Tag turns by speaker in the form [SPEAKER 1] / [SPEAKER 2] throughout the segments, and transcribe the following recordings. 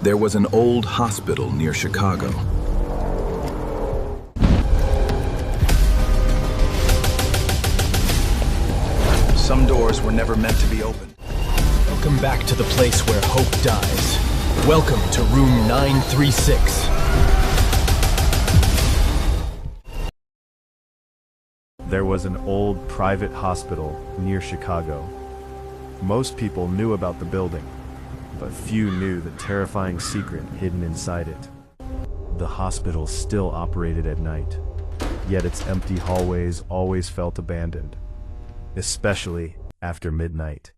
[SPEAKER 1] There was an old hospital near Chicago. Some doors were never meant to be opened.
[SPEAKER 2] Welcome back to the place where hope dies. Welcome to room 936.
[SPEAKER 3] There was an old private hospital near Chicago. Most people knew about the building, but few knew the terrifying secret hidden inside it. The hospital still operated at night, yet its empty hallways always felt abandoned, especially after midnight.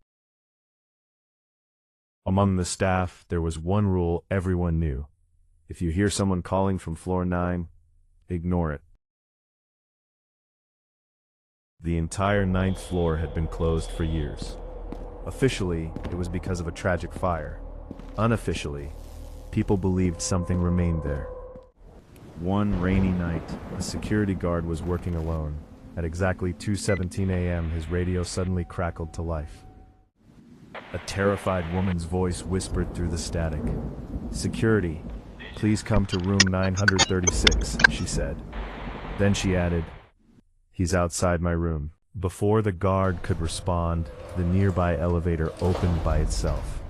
[SPEAKER 3] Among the staff, there was one rule everyone knew. If you hear someone calling from floor 9, ignore it. The entire 9th floor had been closed for years. Officially, it was because of a tragic fire. Unofficially, people believed something remained there. One rainy night, a security guard was working alone. At exactly 2:17 a.m., his radio suddenly crackled to life. A terrified woman's voice whispered through the static. "Security, please come to room 936, she said. Then she added, "He's outside my room." Before the guard could respond, the nearby elevator opened by itself.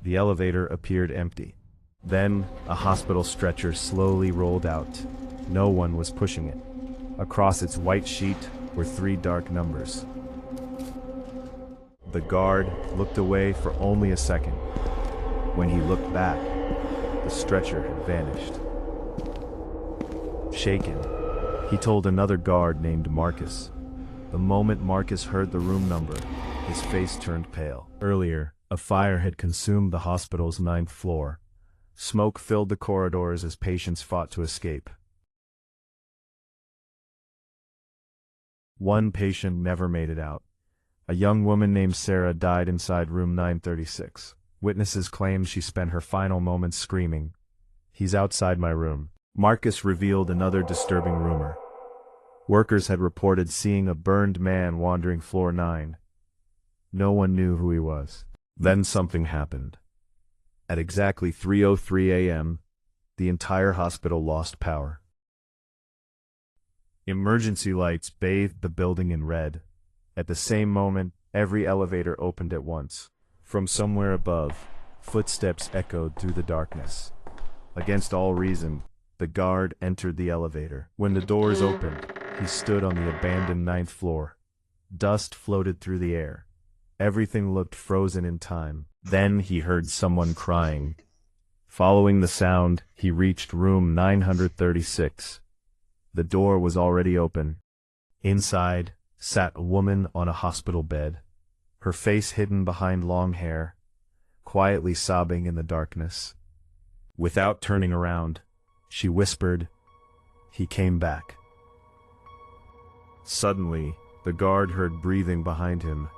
[SPEAKER 3] The elevator appeared empty. Then, a hospital stretcher slowly rolled out. No one was pushing it. Across its white sheet were 3 dark numbers. The guard looked away for only a second. When he looked back, the stretcher had vanished. Shaken, he told another guard named Marcus. The moment Marcus heard the room number, his face turned pale. Earlier, a fire had consumed the hospital's 9th floor. Smoke filled the corridors as patients fought to escape. One patient never made it out. A young woman named Sarah died inside room 936. Witnesses claim she spent her final moments screaming, "He's outside my room." Marcus revealed another disturbing rumor. Workers had reported seeing a burned man wandering floor 9. No one knew who he was. Then something happened. At exactly 3:03 a.m., the entire hospital lost power. Emergency lights bathed the building in red. At the same moment, every elevator opened at once. From somewhere above, footsteps echoed through the darkness. Against all reason, the guard entered the elevator. When the doors opened, he stood on the abandoned 9th floor. Dust floated through the air. Everything looked frozen in time. Then he heard someone crying. Following the sound, he reached room 936. The door was already open. Inside sat a woman on a hospital bed, her face hidden behind long hair, quietly sobbing in the darkness. Without turning around, she whispered, "He came back." Suddenly, the guard heard breathing behind him.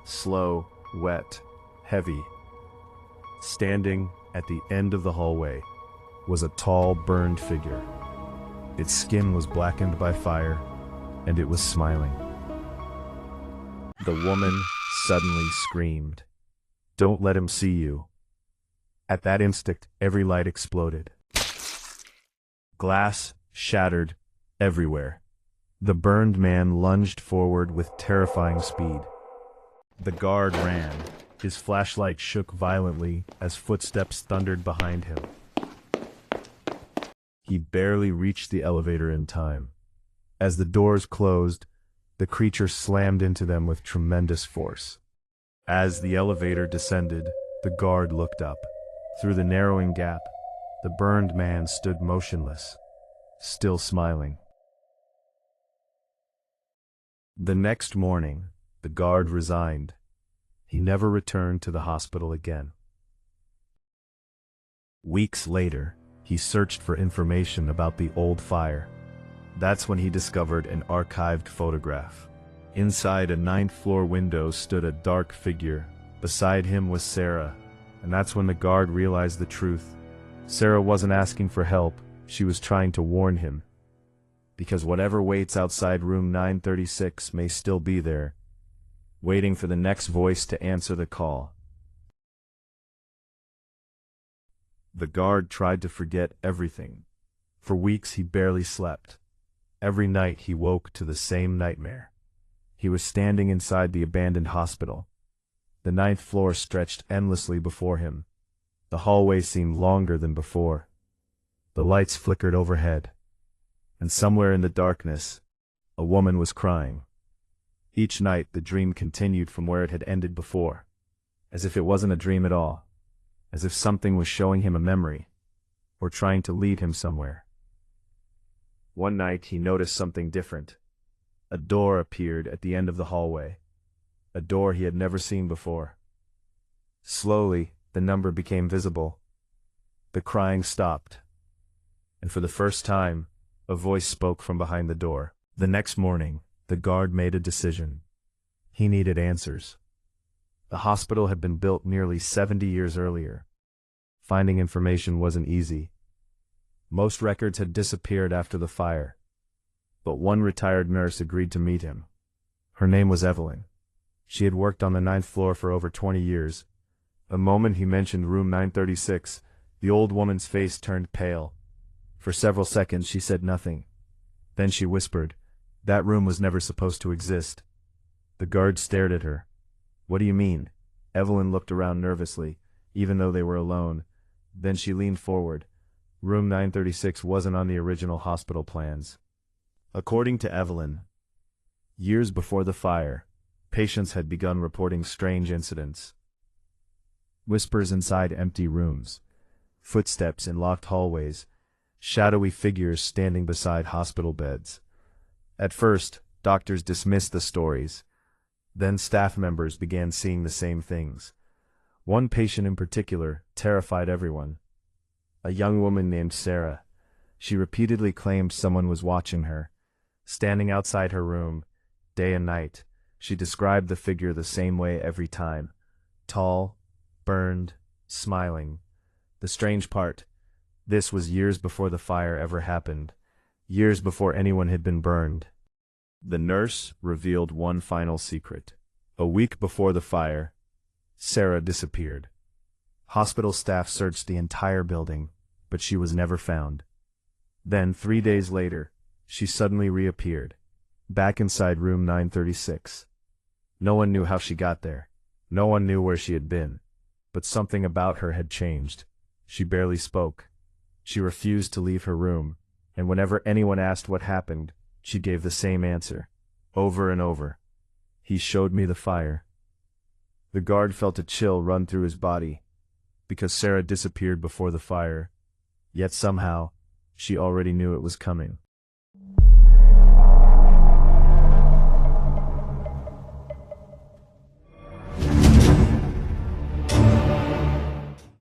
[SPEAKER 3] Slow, wet, heavy. Standing at the end of the hallway was a tall, burned figure. Its skin was blackened by fire, and it was smiling. The woman suddenly screamed, "Don't let him see you." At that instant, every light exploded. Glass shattered everywhere. The burned man lunged forward with terrifying speed. The guard ran. His flashlight shook violently as footsteps thundered behind him. He barely reached the elevator in time. As the doors closed, the creature slammed into them with tremendous force. As the elevator descended, the guard looked up. Through the narrowing gap, the burned man stood motionless, still smiling. The next morning, the guard resigned. He never returned to the hospital again. Weeks later, he searched for information about the old fire. That's when he discovered an archived photograph. Inside a 9th floor window stood a dark figure. Beside him was Sarah, and that's when the guard realized the truth. Sarah wasn't asking for help, she was trying to warn him. Because whatever waits outside room 936 may still be there, waiting for the next voice to answer the call. The guard tried to forget everything. For weeks he barely slept. Every night he woke to the same nightmare. He was standing inside the abandoned hospital. The 9th floor stretched endlessly before him. The hallway seemed longer than before. The lights flickered overhead. And somewhere in the darkness, a woman was crying. Each night the dream continued from where it had ended before. As if it wasn't a dream at all. As if something was showing him a memory, or trying to lead him somewhere. One night he noticed something different. A door appeared at the end of the hallway. A door he had never seen before. Slowly, the number became visible. The crying stopped. And for the first time, a voice spoke from behind the door. The next morning, the guard made a decision. He needed answers. The hospital had been built nearly 70 years earlier. Finding information wasn't easy. Most records had disappeared after the fire. But one retired nurse agreed to meet him. Her name was Evelyn. She had worked on the 9th floor for over 20 years. The moment he mentioned room 936, the old woman's face turned pale. For several seconds she said nothing. Then she whispered, "That room was never supposed to exist." The guard stared at her. "What do you mean?" Evelyn looked around nervously, even though they were alone. Then she leaned forward. Room 936 wasn't on the original hospital plans. According to Evelyn, years before the fire, patients had begun reporting strange incidents. Whispers inside empty rooms, footsteps in locked hallways, shadowy figures standing beside hospital beds. At first, doctors dismissed the stories. Then staff members began seeing the same things. One patient in particular terrified everyone. A young woman named Sarah. She repeatedly claimed someone was watching her. Standing outside her room, day and night, she described the figure the same way every time. Tall, burned, smiling. The strange part, this was years before the fire ever happened. Years before anyone had been burned. The nurse revealed one final secret. A week before the fire, Sarah disappeared. Hospital staff searched the entire building, but she was never found. Then, 3 days later, she suddenly reappeared, back inside room 936. No one knew how she got there. No one knew where she had been. But something about her had changed. She barely spoke. She refused to leave her room, and whenever anyone asked what happened, she gave the same answer, over and over. "He showed me the fire." The guard felt a chill run through his body, because Sarah disappeared before the fire, yet somehow, she already knew it was coming.